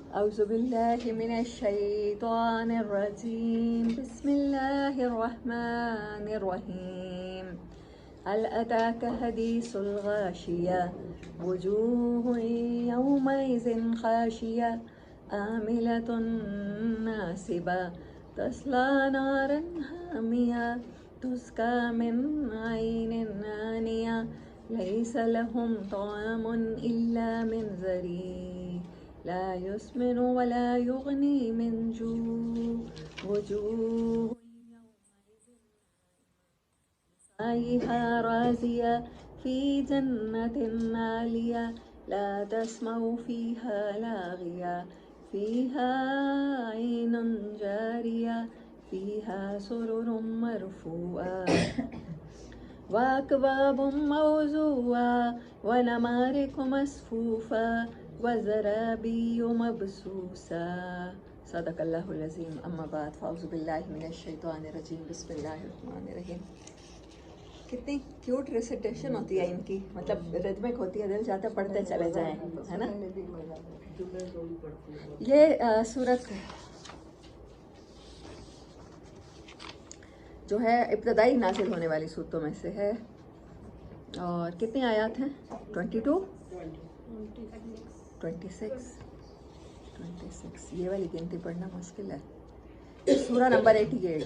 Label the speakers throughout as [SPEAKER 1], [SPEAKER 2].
[SPEAKER 1] أعوذ بالله من الشيطان الرجيم بسم الله الرحمن الرحيم هل أتاك حديث الغاشية وجوه يومئذ خاشية عاملة ناصبة تصلى نارا حامية تسقى من عين آنية ليس لهم طعام إلا من ضريع لا يسمن ولا يغني من جوع وجوه سعيها راضية في جنة عالية لا تسمع فيها لاغية فيها عين جارية فيها سرر مرفوعة وأكواب موضوعة ونمارق مصفوفة وزرابي مبثوثة صدق اللہ العظیم اما بعد فاعوذ باللہ من الشیطان الرجیم بسم اللہ الرحمن الرحیم. کتنی کیوٹ ریسیٹیشن ہوتی ہے ان کی, مطلب ردمک ہوتی ہے, دل چاہتا ہے پڑھتے چلے جائیں, ہے نا. یہ سورت جو ہے ابتدائی نازل ہونے والی صورتوں میں سے ہے, اور کتنی آیات ہیں؟ 22 26. یہ والی گنتی پڑھنا مشکل ہے. سورہ نمبر 88.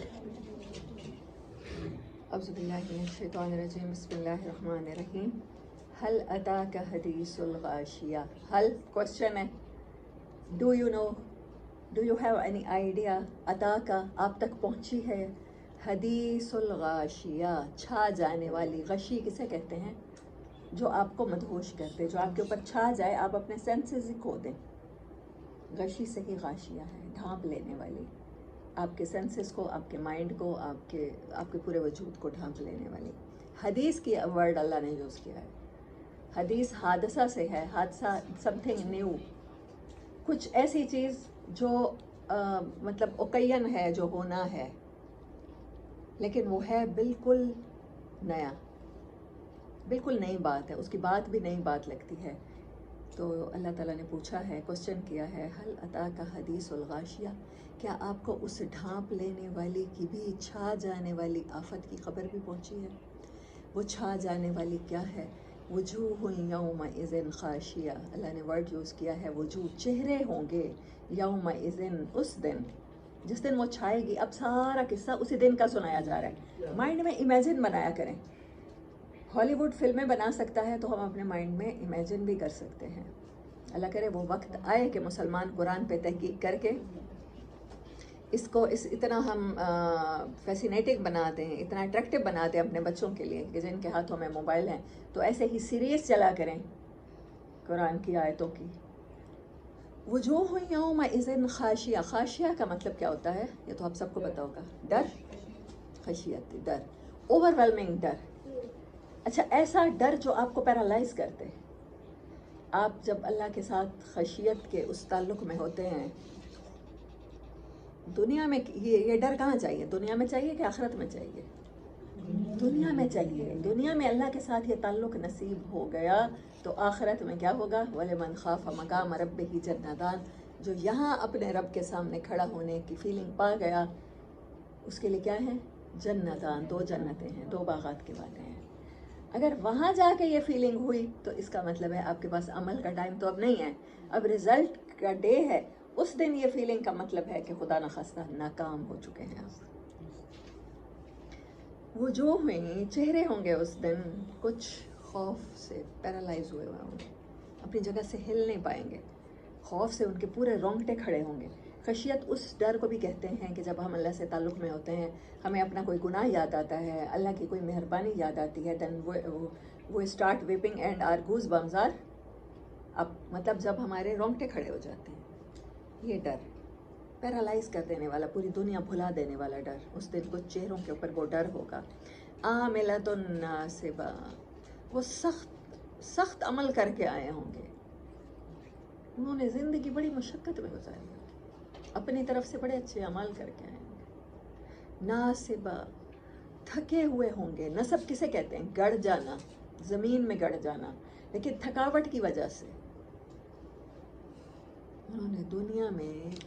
[SPEAKER 1] اعوذ باللہ من الشیطان الرجیم بسم اللہ الرحمن الرحیم. هل اتاک حدیث الغاشیہ. ہل کوشچن ہے, do you know, do you have any idea, اتاکا آپ تک پہنچی ہے, حدیث الغاشیہ چھا جانے والی. غشی کسے کہتے ہیں؟ جو آپ کو مدہوش کرتے, جو آپ کے اوپر چھا جائے, آپ اپنے سینسز ہی کھو دیں. غشی سے ہی غاشیہ ہے, ڈھانپ لینے والی, آپ کے سینسز کو, آپ کے مائنڈ کو, آپ کے پورے وجود کو ڈھانپ لینے والی. حدیث کی ورڈ اللہ نے یوز کیا ہے. حدیث حادثہ سے ہے, حادثہ سم تھنگ نیو, کچھ ایسی چیز جو مطلب اوکین ہے, جو ہونا ہے, لیکن وہ ہے بالکل نیا, بالکل نئی بات ہے, اس کی بات بھی نئی بات لگتی ہے. تو اللہ تعالیٰ نے پوچھا ہے, کوسچن کیا ہے, حل اتاک حدیث الغاشیہ, کیا آپ کو اس ڈھانپ لینے والی کی بھی, چھا جانے والی آفت کی خبر بھی پہنچی ہے؟ وہ چھا جانے والی کیا ہے؟ وجوہ یومئذ خاشیہ, اللہ نے ورڈ یوز کیا ہے وجوہ, چہرے ہوں گے, یومئذ اس دن, جس دن وہ چھائے گی. اب سارا قصہ اسی دن کا سنایا جا رہا ہے. مائنڈ میں امیجن بنایا کریں. ہالی ووڈ فلمیں بنا سکتا ہے تو ہم اپنے مائنڈ میں امیجن بھی کر سکتے ہیں. اللہ کرے وہ وقت آئے کہ مسلمان قرآن پہ تحقیق کر کے اس کو اتنا ہم فیسینیٹنگ بناتے ہیں, اتنا اٹریکٹیو بناتے ہیں اپنے بچوں کے لیے کہ جن کے ہاتھوں میں موبائل ہیں, تو ایسے ہی سیریز چلا کریں قرآن کی آیتوں کی. وجوہ یومئذ خاشیہ. خاشیہ کا مطلب کیا ہوتا ہے؟ یہ تو آپ سب کو پتہ ہوگا, ڈر, خشیت, ڈر, اوور ویلمنگ ڈر. اچھا, ایسا ڈر جو آپ کو پیرالائز کرتے. آپ جب اللہ کے ساتھ خشیت کے اس تعلق میں ہوتے ہیں, دنیا میں یہ ڈر کہاں چاہیے؟ دنیا میں چاہیے کہ آخرت میں چاہیے؟ دنیا میں چاہیے. دنیا میں اللہ کے ساتھ یہ تعلق نصیب ہو گیا تو آخرت میں کیا ہوگا؟ وَلِمَنْ خَافَ مَقَامَ رَبِّهِ جَنَّتَانِ. جو یہاں اپنے رب کے سامنے کھڑا ہونے کی فیلنگ پا گیا, اس کے لیے کیا ہے؟ جنتان, 2 جنتیں ہیں, 2 باغات کے باتیں ہیں. اگر وہاں جا کے یہ فیلنگ ہوئی تو اس کا مطلب ہے آپ کے پاس عمل کا ٹائم تو اب نہیں ہے, اب رزلٹ کا ڈے ہے. اس دن یہ فیلنگ کا مطلب ہے کہ خدا نخواستہ ناکام ہو چکے ہیں آپ. وہ جو ہوئیں, چہرے ہوں گے اس دن کچھ خوف سے پیرالائز ہوئے ہوں گے, اپنی جگہ سے ہل نہیں پائیں گے. خوف سے ان کے پورے رونگٹے کھڑے ہوں گے. خشیت اس ڈر کو بھی کہتے ہیں کہ جب ہم اللہ سے تعلق میں ہوتے ہیں, ہمیں اپنا کوئی گناہ یاد آتا ہے, اللہ کی کوئی مہربانی یاد آتی ہے, دین وہ start weeping and are goes bombs are up, مطلب جب ہمارے رونگٹے کھڑے ہو جاتے ہیں. یہ ڈر پیرالائز کر دینے والا, پوری دنیا بھلا دینے والا ڈر. اس دن کچھ چہروں کے اوپر وہ ڈر ہوگا. عاملۃ ناصبہ, وہ سخت عمل کر کے آئے ہوں گے. انہوں نے زندگی بڑی مشقت میں گزاری ہوگی, اپنی طرف سے بڑے اچھے عمل کر کے آئے ہوں گے. ناصبہ, تھکے ہوئے ہوں گے. نصب کسے کہتے ہیں؟ گڑ جانا, زمین میں گڑ جانا, لیکن تھکاوٹ کی وجہ سے. انہوں نے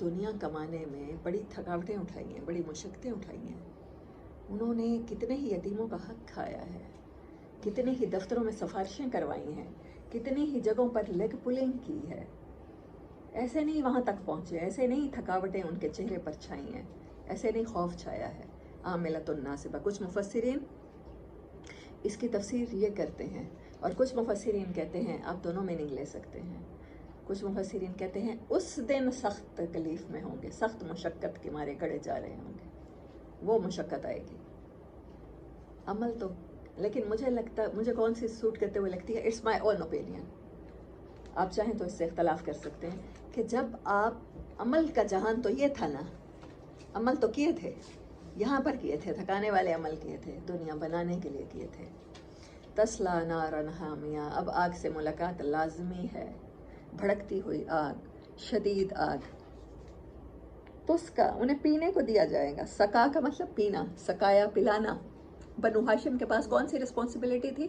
[SPEAKER 1] دنیا کمانے میں بڑی تھکاوٹیں اٹھائی ہیں، بڑی مشقتیں اٹھائی ہیں. انہوں نے کتنے ہی یتیموں کا حق کھایا ہے، کتنے ہی دفتروں میں سفارشیں کروائی ہیں، کتنی ہی جگہوں پر لیگ پولنگ کی ہے. ایسے نہیں وہاں تک پہنچے، ایسے نہیں تھکاوٹیں ان کے چہرے پر چھائی ہیں، ایسے نہیں خوف چھایا ہے. عاملۃ ناصبہ. کچھ مفسرین اس کی تفسیر یہ کرتے ہیں، اور کچھ مفسرین کہتے ہیں آپ دونوں میننگ لے سکتے ہیں. کچھ مفسرین کہتے ہیں اس دن سخت تکلیف میں ہوں گے، سخت مشقت کے مارے گڑے جا رہے ہوں گے، وہ مشقت آئے گی. عمل تو لیکن مجھے کون سی سوٹ کرتے ہوئے لگتی ہے، اٹس مائی اون اوپینین. آپ چاہیں تو اس سے اختلاف کر سکتے ہیں کہ جب آپ عمل کا جہان تو یہ تھا نا، عمل تو کیے تھے، یہاں پر کیے تھے، تھکانے والے عمل کیے تھے، دنیا بنانے کے لیے کیے تھے. تسلا نارن حامیہ. اب آگ سے ملاقات لازمی ہے، بھڑکتی ہوئی آگ، شدید آگ. تسکا. انہیں پینے کو دیا جائے گا. سکا کا مطلب پینا، سکایا پلانا. بنو ہاشم کے پاس کون سی رسپانسبلٹی تھی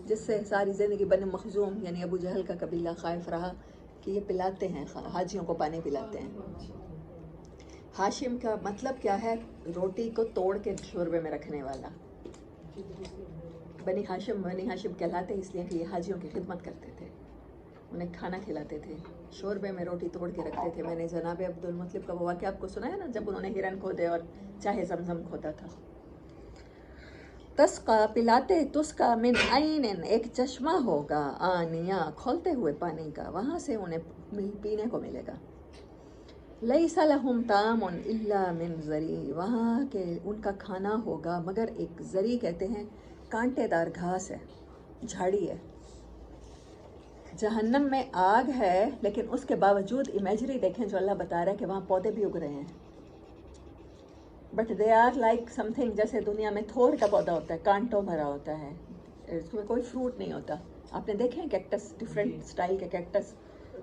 [SPEAKER 1] جس سے ساری زندگی بنو مخزوم یعنی ابو جہل کا قبیلہ خائف رہا کہ یہ پلاتے ہیں، حاجیوں کو پانی پلاتے ہیں. ہاشم کا مطلب کیا ہے؟ روٹی کو توڑ کے شوربے میں رکھنے والا. بنی ہاشم کہلاتے اس لیے کہ یہ حاجیوں کی خدمت کرتے تھے، انہیں کھانا کھلاتے تھے، شوربے میں روٹی توڑ کے رکھتے تھے. میں نے جناب عبد المطلب کا وہ واقعہ آپ کو سنایا نا، جب انہوں نے ہرن کھودے اور چاہے زمزم کھودا تھا. تسقا. پلاتے. تسقا من عین. ایک چشمہ ہوگا، آنیا کھولتے ہوئے پانی کا، وہاں سے انہیں پینے کو ملے گا. لیس لہم طعام الا من ضریع. وہاں کے ان کا کھانا ہوگا مگر ایک ضریع کہتے ہیں کانٹے دار گھاس ہے، جھاڑی ہے. جہنم میں آگ ہے لیکن اس کے باوجود امیجری دیکھیں جو اللہ بتا رہا ہے کہ وہاں پودے بھی اگ رہے ہیں. But they are like something, جیسے دنیا میں تھور کا پودا ہوتا ہے، کانٹوں بھرا ہوتا ہے، اس میں کوئی فروٹ نہیں ہوتا. آپ نے دیکھے ہیں کیکٹس، ڈفرینٹ اسٹائل کے کیکٹس.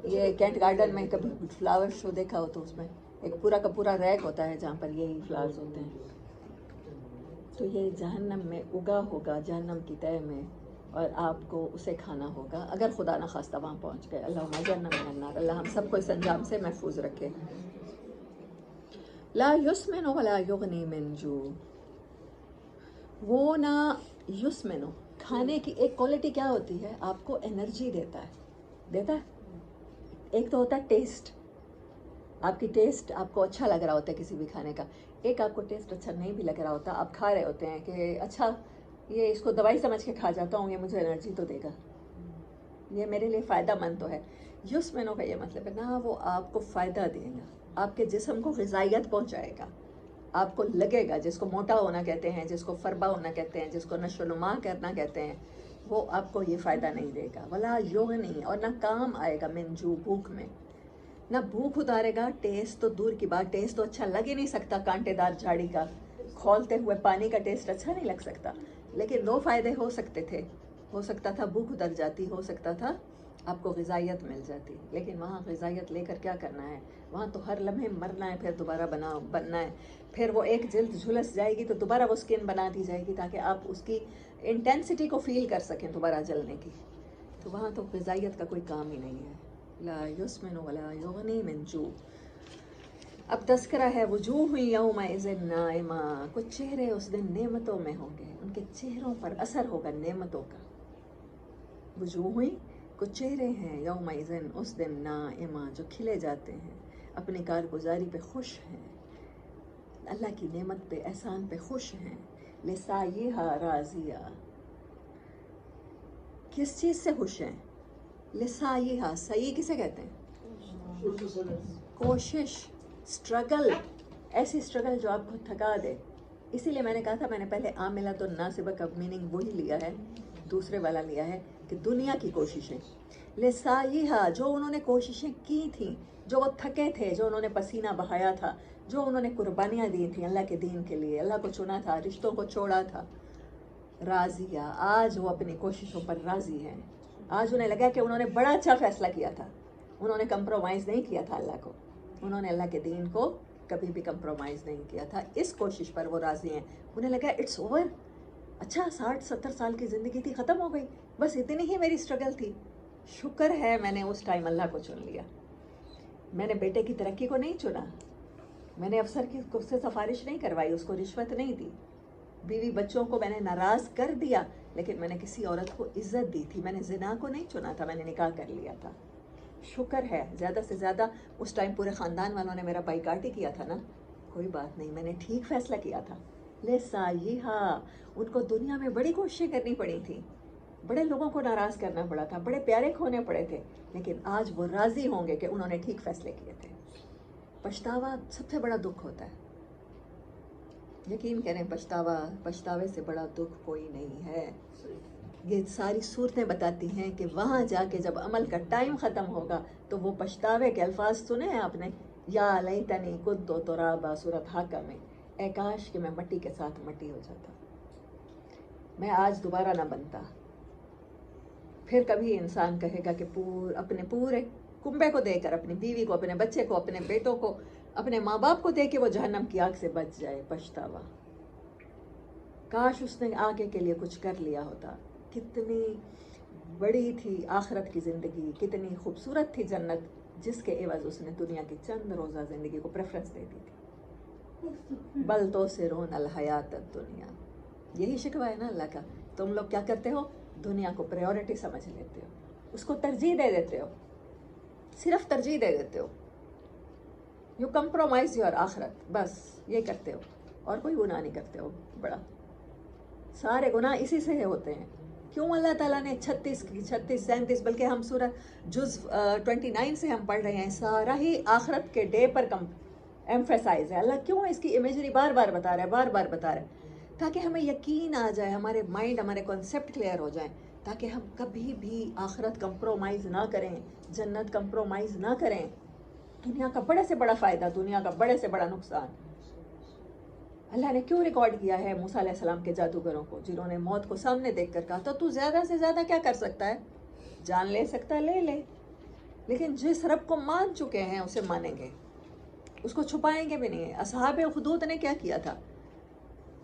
[SPEAKER 1] یہ کینٹ گارڈن میں کبھی فلاور شو دیکھا ہو تو اس میں ایک پورا کا پورا ریک ہوتا ہے جہاں پر یہی فلاورز ہوتے ہیں. تو یہ جہنم میں اگا ہوگا، جہنم کی تہہ میں، اور آپ کو اسے کھانا ہوگا اگر خدا نخواستہ وہاں پہنچ گئے. اللہم اجرنا من النار. اللہ ہم سب کو اس انجام سے محفوظ رکھے. لا یسمن ولا یغنی من جوع. وہ نہ یسمن. کھانے کی ایک کوالٹی کیا ہوتی ہے؟ آپ کو انرجی دیتا ہے. ایک تو ہوتا ہے ٹیسٹ، آپ کی ٹیسٹ آپ کو اچھا لگ رہا ہوتا ہے کسی بھی کھانے کا. ایک آپ کو ٹیسٹ اچھا نہیں بھی لگ رہا ہوتا، آپ کھا رہے ہوتے ہیں کہ اچھا یہ اس کو دوائی سمجھ کے کھا جاتا ہوں، یہ مجھے انرجی تو دے گا، یہ میرے لیے فائدہ مند تو ہے. یسمنوں کا یہ مطلب ہے نا وہ آپ کو فائدہ دے گا، آپ کے جسم کو غذائیت پہنچائے گا. آپ کو لگے گا، جس کو موٹا ہونا کہتے ہیں، جس کو فربا ہونا کہتے ہیں، جس کو نشو و نما کرنا کہتے ہیں، وہ آپ کو یہ فائدہ نہیں دے گا. ولا یغنی. اور نہ کام آئے گا من جوع. بھوک میں نہ بھوک اتارے گا. ٹیسٹ تو دور کی بات، ٹیسٹ تو اچھا لگ ہی نہیں سکتا. کانٹے دار جھاڑی کا کھولتے ہوئے پانی کا ٹیسٹ اچھا نہیں لگ سکتا. لیکن دو فائدے ہو سکتے تھے. ہو سکتا تھا بھوک اتر جاتی، ہو سکتا تھا آپ کو غذائیت مل جاتی. لیکن وہاں غذائیت لے کر کیا کرنا ہے؟ وہاں تو ہر لمحے مرنا ہے، پھر دوبارہ بننا ہے. پھر وہ ایک جلد جھلس جائے گی تو دوبارہ وہ سکن بنا دی جائے گی تاکہ آپ اس کی انٹینسٹی کو فیل کر سکیں دوبارہ جلنے کی. تو وہاں تو غذائیت کا کوئی کام ہی نہیں ہے. لا یسمن ولا یغنی من جوع. اب تذکرہ ہے وجوہ یومئذ ناعمہ. کچھ چہرے اس دن نعمتوں میں ہوں گے، ان کے چہروں پر اثر ہوگا نعمتوں کا. وجوہ کچھ چہرے ہیں یومئذ اس دن ناعمہ جو کھلے جاتے ہیں، اپنی کارگزاری پہ خوش ہیں، اللہ کی نعمت پہ احسان پہ خوش ہیں. لسعیھا راضیہ. کس چیز سے خوش ہیں؟ لسعیھا. سعی کسے کہتے ہیں؟ کوشش، اسٹرگل. ایسی اسٹرگل جو آپ کو تھکا دے. اسی لیے میں نے کہا تھا، میں نے پہلے عاملۃ ناصبہ کا میننگ وہی لیا ہے، دوسرے والا لیا ہے کہ دنیا کی کوششیں. لسعیھا. جو انہوں نے کوششیں کی تھیں، جو وہ تھکے تھے، جو انہوں نے پسینہ بہایا تھا، جو انہوں نے قربانیاں دی تھیں اللہ کے دین کے لیے، اللہ کو چنا تھا، رشتوں کو چھوڑا تھا. راضیہ. آج وہ اپنی کوششوں پر راضی ہیں. آج انہیں لگا کہ انہوں نے بڑا اچھا فیصلہ کیا تھا. انہوں نے کمپرومائز نہیں کیا تھا اللہ کو، انہوں نے اللہ کے دین کو کبھی بھی کمپرومائز نہیں کیا تھا. اس کوشش پر وہ راضی ہیں. انہیں لگا اٹس اوور. اچھا 60-70 سال کی زندگی تھی، ختم ہو گئی، بس اتنی ہی میری اسٹرگل تھی. شکر ہے میں نے اس ٹائم اللہ کو چن لیا. میں نے بیٹے کی ترقی کو نہیں چنا, میں نے افسر کی سے سفارش نہیں کروائی, اس کو رشوت نہیں دی, بیوی بچوں کو میں نے ناراض کر دیا, لیکن میں نے کسی عورت کو عزت دی تھی. میں نے زنا کو نہیں چنا تھا, میں نے نکاح کر لیا تھا. شکر ہے زیادہ سے زیادہ اس ٹائم پورے خاندان والوں نے میرا بائیکاٹ ہی کیا تھا نا, کوئی بات نہیں, میں نے ٹھیک فیصلہ کیا تھا. لسایہا, ان کو دنیا میں بڑی کوششیں کرنی پڑی تھیں, بڑے لوگوں کو ناراض کرنا پڑا تھا, بڑے پیارے کھونے پڑے تھے, لیکن آج وہ راضی ہوں گے کہ انہوں نے ٹھیک فیصلے کیے تھے. پچھتاوا سب سے بڑا دکھ ہوتا ہے, یقین کریں پچھتاوے سے بڑا دکھ کوئی نہیں ہے. یہ ساری صورتیں بتاتی ہیں کہ وہاں جا کے جب عمل کا ٹائم ختم ہوگا تو وہ پچھتاوے کے الفاظ سنے ہیں آپ نے, یا لیتنی کنت ترابا, سورۃ حاقہ میں, اے کاش کہ میں مٹی کے ساتھ مٹی ہو جاتا, میں آج دوبارہ نہ بنتا. پھر کبھی انسان کہے گا کہ اپنے پورے کنبے کو دے کر, اپنی بیوی کو, اپنے بچے کو, اپنے بیٹوں کو, اپنے ماں باپ کو دے کے وہ جہنم کی آگ سے بچ جائے. پچھتاوا, کاش اس نے آگے کے لیے کچھ کر لیا ہوتا. کتنی بڑی تھی آخرت کی زندگی, کتنی خوبصورت تھی جنت, جس کے عوض اس نے دنیا کی چند روزہ زندگی کو پریفرنس دے دی تھی. بل تؤثرون الحیات الدنیا, یہی شکوہ ہے نا اللہ کا. تم لوگ کیا کرتے ہو, دنیا کو پریورٹی سمجھ لیتے ہو, اس کو ترجیح دے دیتے ہو, صرف ترجیح دے دیتے ہو. یو کمپرومائز یور آخرت, بس یہ کرتے ہو, اور کوئی گناہ نہیں کرتے ہو بڑا. سارے گناہ اسی سے ہوتے ہیں. کیوں اللہ تعالیٰ نے 36 37 بلکہ ہم سورہ جز 29 سے ہم پڑھ رہے ہیں, سارا ہی آخرت کے ڈے پر ایمفیسائز ہے. اللہ کیوں اس کی امیجری بار بار بتا رہا ہے, بار بار بتا رہا ہے, تاکہ ہمیں یقین آ جائے, ہمارے مائنڈ, ہمارے کنسیپٹ کلیئر ہو جائیں, تاکہ ہم کبھی بھی آخرت کمپرومائز نہ کریں, جنت کمپرومائز نہ کریں. دنیا کا بڑے سے بڑا فائدہ, دنیا کا بڑے سے بڑا نقصان. اللہ نے کیوں ریکارڈ کیا ہے موسیٰ علیہ السلام کے جادوگروں کو, جنہوں نے موت کو سامنے دیکھ کر کہا تھا تو زیادہ سے زیادہ کیا کر سکتا ہے, جان لے سکتا ہے لے لے, لیکن جس رب کو مان چکے ہیں اسے مانیں گے, اس کو چھپائیں گے بھی نہیں. اصحاب اخدود نے کیا کیا تھا,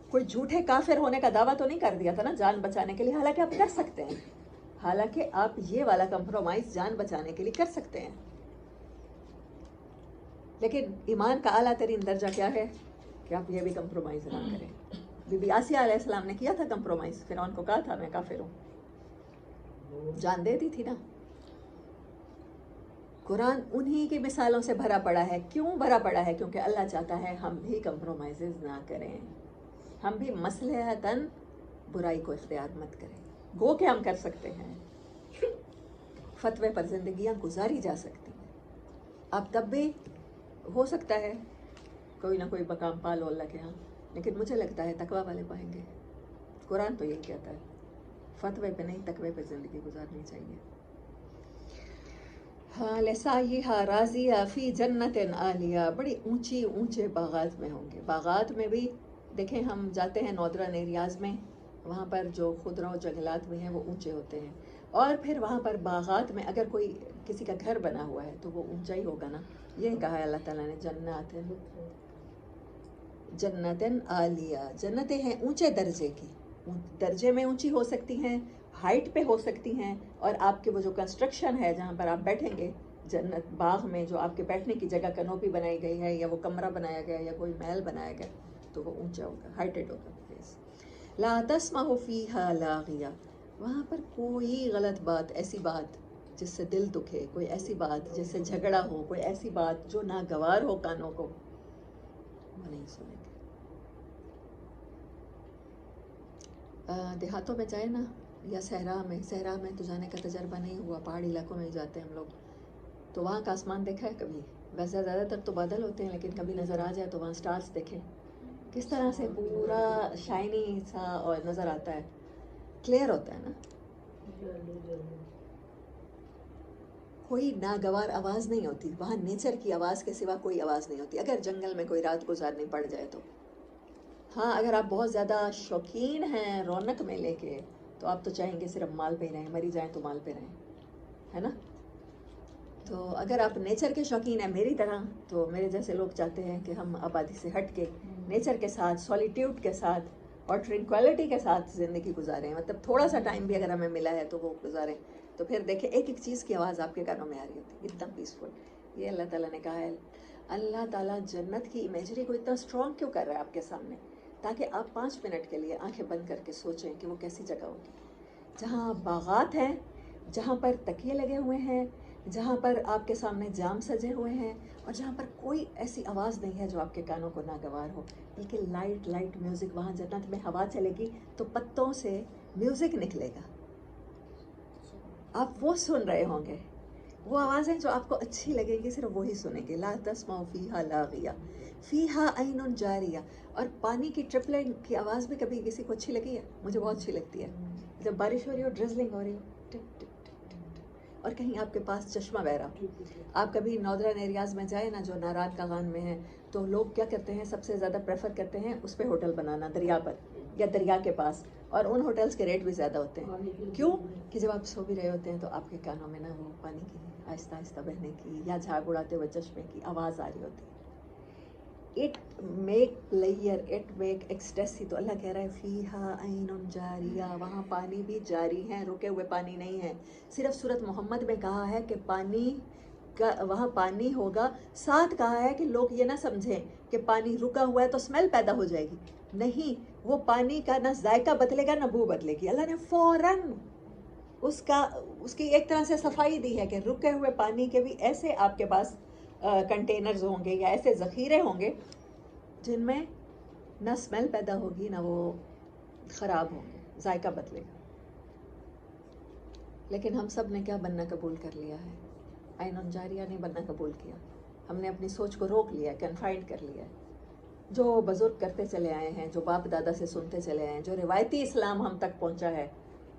[SPEAKER 1] کوئی جھوٹے کافر ہونے کا دعویٰ تو نہیں کر دیا تھا نا جان بچانے کے لیے, حالانکہ آپ کر سکتے ہیں, حالانکہ آپ یہ والا کمپرومائز جان بچانے کے لیے کر سکتے ہیں. لیکن ایمان کا اعلیٰ ترین درجہ کیا ہے کہ آپ یہ بھی کمپرومائز نہ کریں. بی بی آسیہ علیہ السلام نے کیا تھا کمپرومائز, فرعون کو کہا تھا میں کافر ہوں, جان دے دی تھی نا. قرآن انہی کی مثالوں سے بھرا پڑا ہے. کیوں بھرا پڑا ہے, کیونکہ اللہ چاہتا ہے ہم بھی کمپرومائزز نہ کریں, ہم بھی مصلحتاً برائی کو اختیار مت کریں. گو کہ ہم کر سکتے ہیں, فتوے پر زندگیاں گزاری جا سکتی ہیں. اب تب بھی ہو سکتا ہے کوئی نہ کوئی مقام پا لو اللہ کے ہاں, لیکن مجھے لگتا ہے تقویٰ والے پائیں گے. قرآن تو یہی کہتا ہے, فتوے پہ نہیں تقوی پہ زندگی گزارنی چاہیے. ہاں لسایہا راضیہ فی جنت عالیہ, بڑی اونچی اونچے باغات میں ہوں گے. باغات میں بھی دیکھیں, ہم جاتے ہیں ناردرن ایریاز میں, وہاں پر جو خضرا جنگلات بھی ہیں وہ اونچے ہوتے ہیں, اور پھر وہاں پر باغات میں اگر کوئی کسی کا گھر بنا ہوا ہے تو وہ اونچا ہی ہوگا نا. یہ کہا ہے اللہ تعالیٰ نے, جنتن عالیہ, جنتیں ہیں اونچے درجے کی, درجے میں اونچی ہو سکتی ہیں, ہائٹ پہ ہو سکتی ہیں, اور آپ کے وہ جو کنسٹرکشن ہے جہاں پر آپ بیٹھیں گے جنت باغ میں, جو آپ کے بیٹھنے کی جگہ کنوپی بنائی گئی ہے, یا وہ کمرہ بنایا گیا ہے, یا کوئی محل بنایا گیا, تو وہ اونچا ہوگا, ہائٹڈ ہوگا. لا تسمع فیہا لاغیہ, وہاں پر کوئی غلط بات, ایسی بات جس سے دل دکھے, کوئی ایسی بات جس سے جھگڑا ہو, کوئی ایسی بات جو ناگوار ہو کانوں کو, وہ نہیں سنیں گے. دیہاتوں میں جائیں نا, یا صحرا میں تو جانے کا تجربہ نہیں ہوا, پہاڑی علاقوں میں جاتے ہیں ہم لوگ, تو وہاں کا آسمان دیکھا ہے کبھی؟ ویسے زیادہ تر تو بادل ہوتے ہیں, لیکن کبھی نظر آ جائے تو وہاں سٹارز دیکھیں کس طرح سے پورا شائنی سا اور نظر آتا ہے, کلیئر ہوتا ہے نا. کوئی ناگوار آواز نہیں ہوتی وہاں, نیچر کی آواز کے سوا کوئی آواز نہیں ہوتی. اگر جنگل میں کوئی رات گزارنی پڑ جائے تو ہاں, اگر آپ بہت زیادہ شوقین ہیں رونق میلے کے تو آپ تو چاہیں گے صرف مال پہ ہی رہیں, مری جائیں تو مال پہ رہیں, ہے نا. تو اگر آپ نیچر کے شوقین ہیں میری طرح, تو میرے جیسے لوگ چاہتے ہیں کہ ہم آبادی سے ہٹ کے نیچر کے ساتھ, سولیٹیوڈ کے ساتھ اور ٹرنکویلٹی کے ساتھ زندگی گزاریں, مطلب تھوڑا سا ٹائم بھی اگر ہمیں ملا ہے تو وہ گزاریں. تو پھر دیکھیں ایک ایک چیز کی آواز آپ کے کانوں میں آ رہی ہوتی, ایک دم پیسفل. یہ اللہ تعالیٰ نے کہا ہے. اللہ تعالیٰ جنت کی امیجری کو اتنا اسٹرانگ کیوں کر رہا ہے آپ کے سامنے؟ تاکہ آپ 5 منٹ کے لیے آنکھیں بند کر کے سوچیں کہ وہ کیسی جگہ ہوگی، جہاں باغات ہیں، جہاں پر تکیے لگے ہوئے ہیں، جہاں پر آپ کے سامنے جام سجے ہوئے ہیں، اور جہاں پر کوئی ایسی آواز نہیں ہے جو آپ کے کانوں کو ناگوار ہو، بلکہ لائٹ میوزک. وہاں جنت میں ہوا چلے گی تو پتوں سے میوزک نکلے گا، آپ وہ سن رہے ہوں گے. وہ آوازیں جو آپ کو اچھی لگیں گی صرف وہی سنیں گے. لا تسمعوا فیہا لاغیہ فیہا عین جاریہ. اور پانی کی ٹرپلنگ کی آواز بھی کبھی کسی کو اچھی لگی ہے؟ مجھے بہت اچھی لگتی ہے. جب بارش ہو رہی ہو، ڈرزلنگ ہو رہی ہو، ٹک ٹک ٹک ٹک ٹک، اور کہیں آپ کے پاس چشمہ بہہ رہا ہو. آپ کبھی ناردرن ایریاز میں جائیں نا جو نارات کاغان میں ہیں، تو لوگ کیا کرتے ہیں، سب سے زیادہ پریفر کرتے ہیں اس پہ ہوٹل بنانا، دریا پر یا دریا کے پاس. اور ان ہوٹلز کے ریٹ بھی زیادہ ہوتے ہیں. کیوں؟ کہ جب آپ سو بھی رہے ہوتے ہیں تو آپ کے کانوں میں نا وہ پانی کی آہستہ آہستہ بہنے کی یا جھاگ اڑاتے ہوئے چشمے کی آواز آ رہی ہوتی ہے. It make player, it make ecstasy. تو اللہ کہہ رہا ہے فیہا عین جاریہ، وہاں پانی بھی جاری ہیں، رکے ہوئے پانی نہیں ہے. صرف سورۃ محمد میں کہا ہے کہ پانی کا وہاں پانی ہوگا، ساتھ کہا ہے کہ لوگ یہ نہ سمجھیں کہ پانی رکا ہوا ہے تو اسمیل پیدا ہو جائے گی. نہیں، وہ پانی کا نہ ذائقہ بدلے گا نہ بو بدلے گی. اللہ نے فوراً اس کی ایک طرح سے صفائی دی ہے کہ رکے ہوئے پانی کے بھی ایسے آپ کے پاس کنٹینرز ہوں گے یا ایسے ذخیرے ہوں گے جن میں نہ اسمیل پیدا ہوگی نہ وہ خراب ہوں گے، ذائقہ بدلے گا. لیکن ہم سب نے کیا بننا قبول کر لیا ہے؟ عین جاریہ نہیں بننا قبول کیا. ہم نے اپنی سوچ کو روک لیا، کنفائنڈ کر لیا ہے. جو بزرگ کرتے چلے آئے ہیں، جو باپ دادا سے سنتے چلے آئے ہیں، جو روایتی اسلام ہم تک پہنچا ہے،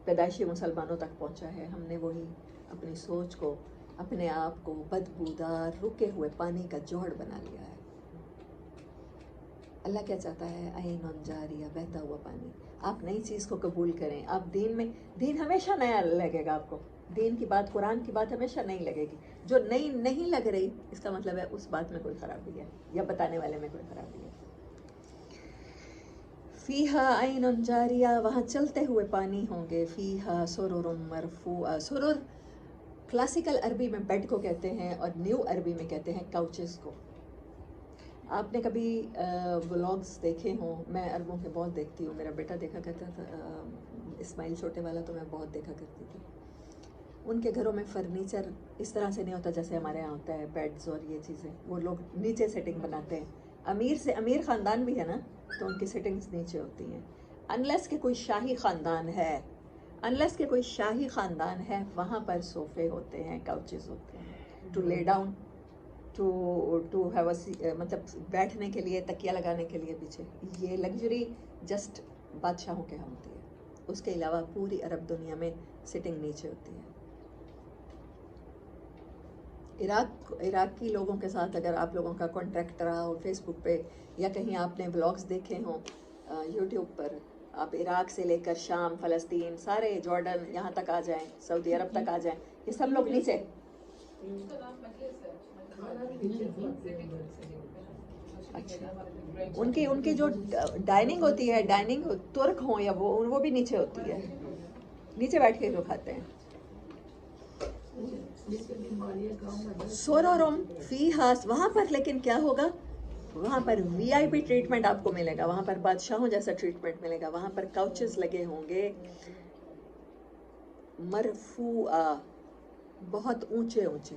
[SPEAKER 1] پیدائشی مسلمانوں تک پہنچا ہے، ہم نے وہی اپنی سوچ کو، اپنے آپ کو بدبودار رکے ہوئے پانی کا جوہر بنا لیا ہے. اللہ کیا چاہتا ہے؟ عین جاریہ، بہتا ہوا پانی. آپ نئی چیز کو قبول کریں. آپ دین ہمیشہ نیا لگے گا آپ کو. دین کی بات، قرآن کی بات ہمیشہ نئی لگے گی. جو نئی نہیں لگ رہی اس کا مطلب ہے اس بات میں کوئی خرابی ہے یا بتانے والے میں کوئی خرابی ہے. فیہا عین جاریہ، وہاں چلتے ہوئے پانی ہوں گے. فیہا سرر مرفوعہ. سرر کلاسیکل عربی میں بیڈ کو کہتے ہیں اور نیو عربی میں کہتے ہیں کاؤچز کو. آپ نے کبھی ولاگز دیکھے ہوں، میں عربوں کے بہت دیکھتی ہوں، میرا بیٹا دیکھا کرتا تھا، اسماعیل چھوٹے والا، تو میں بہت دیکھا کرتی تھی. ان کے گھروں میں فرنیچر اس طرح سے نہیں ہوتا جیسے ہمارے یہاں ہوتا ہے، بیڈز اور یہ چیزیں. وہ لوگ نیچے سیٹنگ بناتے ہیں. امیر خاندان بھی ہے نا، تو ان کی سیٹنگز نیچے ہوتی ہیں. انلیس کہ کوئی شاہی خاندان ہے، وہاں پر صوفے ہوتے ہیں، کاؤچز ہوتے ہیں، to lay down, to have مطلب بیٹھنے کے لیے، تکیہ لگانے کے لیے پیچھے. یہ لگژری جسٹ بادشاہوں کے ہاں ہوتی ہے. اس کے علاوہ پوری عرب دنیا میں سٹنگ نیچے ہوتی ہے. عراقی لوگوں کے ساتھ اگر آپ لوگوں کا کانٹیکٹ رہا ہو فیس بک پہ یا کہیں آپ نے بلاگز دیکھے ہوں یوٹیوب پر، آپ عراق سے لے کر شام، فلسطین، سارے جارڈن، یہاں تک آ جائیں، سعودی عرب تک آ جائیں، یہ سب لوگ نیچے. اچھا، ان کی جو ڈائننگ ہوتی ہے، ڈائننگ ترک ہوں یا وہ بھی نیچے ہوتی ہے، نیچے بیٹھ کے جو کھاتے ہیں. سورورم فیہا، وہاں پر لیکن کیا ہوگا؟ وہاں پر وی آئی پی ٹریٹمنٹ آپ کو ملے گا، وہاں پر بادشاہوں جیسا ٹریٹمنٹ ملے گا. وہاں پر کاؤچز لگے ہوں گے مرفوعہ، بہت اونچے اونچے.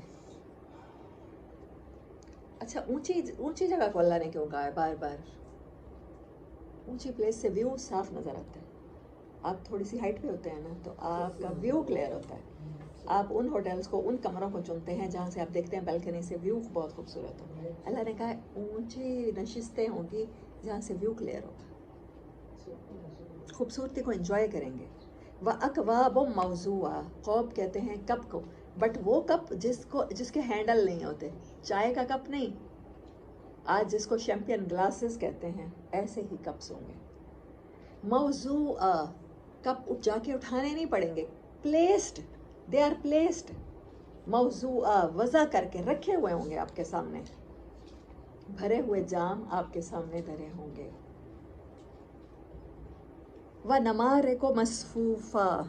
[SPEAKER 1] اچھا، اونچی جگہ کو اللہ نے کیوں کہا ہے بار بار؟ اونچی پلیس سے ویو صاف نظر آتا ہے. آپ تھوڑی سی ہائٹ پہ ہوتے ہیں نا تو آپ کا ویو کلیئر ہوتا ہے. آپ ان ہوٹلز کو، ان کمروں کو چنتے ہیں جہاں سے آپ دیکھتے ہیں بالکنی سے ویو بہت خوبصورت ہو. اللہ نے کہا ہے اونچی نشستیں ہوں گی جہاں سے ویو کلیئر ہوگا، خوبصورتی کو انجوائے کریں گے. وَأَكْوَابٌ مَوْضُوعَةٌ، قوب کہتے ہیں کپ کو، بٹ وہ کپ جس کے ہینڈل نہیں ہوتے، چائے کا کپ نہیں. آج جس کو شیمپئن گلاسز کہتے ہیں، ایسے ہی کپس ہوں گے. موضوعہ، کپ جا کے اٹھانے نہیں پڑیں گے، پلیسڈ، دے آر پلیسڈ. موضوعہ، وضع کر کے رکھے ہوئے ہوں گے آپ کے سامنے. بھرے ہوئے جام آپ کے سامنے دھرے ہوں گے. وَنَمَارِقُ مَصْفُوفَةٌ،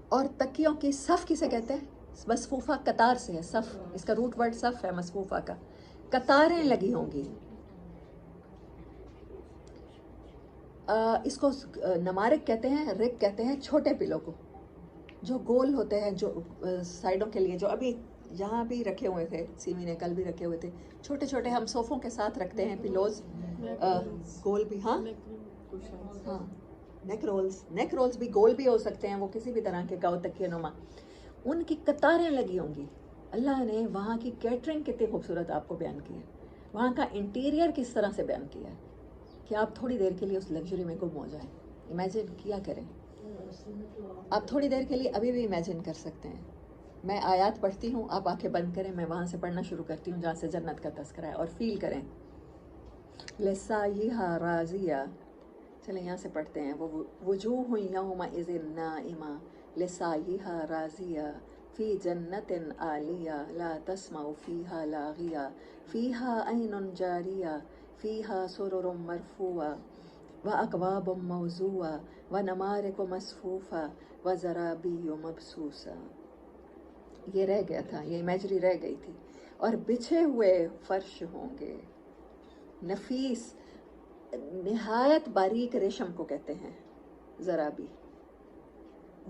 [SPEAKER 1] اور تکیوں کی صف کسے کہتے ہیں؟ مصفوفہ قطار سے ہے، صف، اس کا روٹ ورڈ صف ہے مصفوفہ کا، قطاریں لگی ہوں گی. اس کو نمارک کہتے ہیں، رک کہتے ہیں چھوٹے پلوں کو جو گول ہوتے ہیں، جو سائڈوں کے لیے، جو ابھی یہاں بھی رکھے ہوئے تھے، سیمی نے کل بھی رکھے ہوئے تھے، چھوٹے چھوٹے ہم صوفوں کے ساتھ رکھتے ہیں پلوز، گول بھی. ہاں ہاں، نیک رولز بھی گول بھی ہو سکتے ہیں، وہ کسی بھی طرح کے گاؤ تکیہ نما. ان کی قطاریں لگی ہوں گی. اللہ نے وہاں کی کیٹرنگ کتنی خوبصورت آپ کو بیان کی ہے، وہاں کا انٹیریئر کس طرح سے بیان کیا ہے کہ آپ تھوڑی دیر کے لیے اس لگژری میں گم ہو جائیں. امیجن کیا کریں، آپ تھوڑی دیر کے لیے ابھی بھی امیجن کر سکتے ہیں. میں آیات پڑھتی ہوں، آپ آنکھیں بند کریں، میں وہاں سے پڑھنا شروع کرتی ہوں جہاں سے جنت کا تذکرہ ہے، اور فیل کریں. لِسَعْيِهَا رَاضِيَةٌ، چلیں یہاں سے پڑھتے ہیں. وُجُوهٌ يَوْمَئِذٍ نَاعِمَةٌ لِسَعْيِهَا رَاضِيَةٌ فِي جَنَّةٍ عَالِيَةٍ لَا تَسْمَعُ فِيهَا لَاغِيَةً فِيهَا عَيْنٌ جَارِيَةٌ فِيهَا سُرُرٌ مَرْفُوعَةٌ وَأَكْوَابٌ مَوْضُوعَةٌ وَنَمَارِقُ مَصْفُوفَةٌ وَزَرَابِيُّ مَبْثُوثَةٌ. یہ رہ گیا تھا، یہ امیجری رہ گئی تھی. اور بچھے ہوئے فرش ہوں گے، نفیس، نہایت باریک ریشم کو کہتے ہیں زرابی،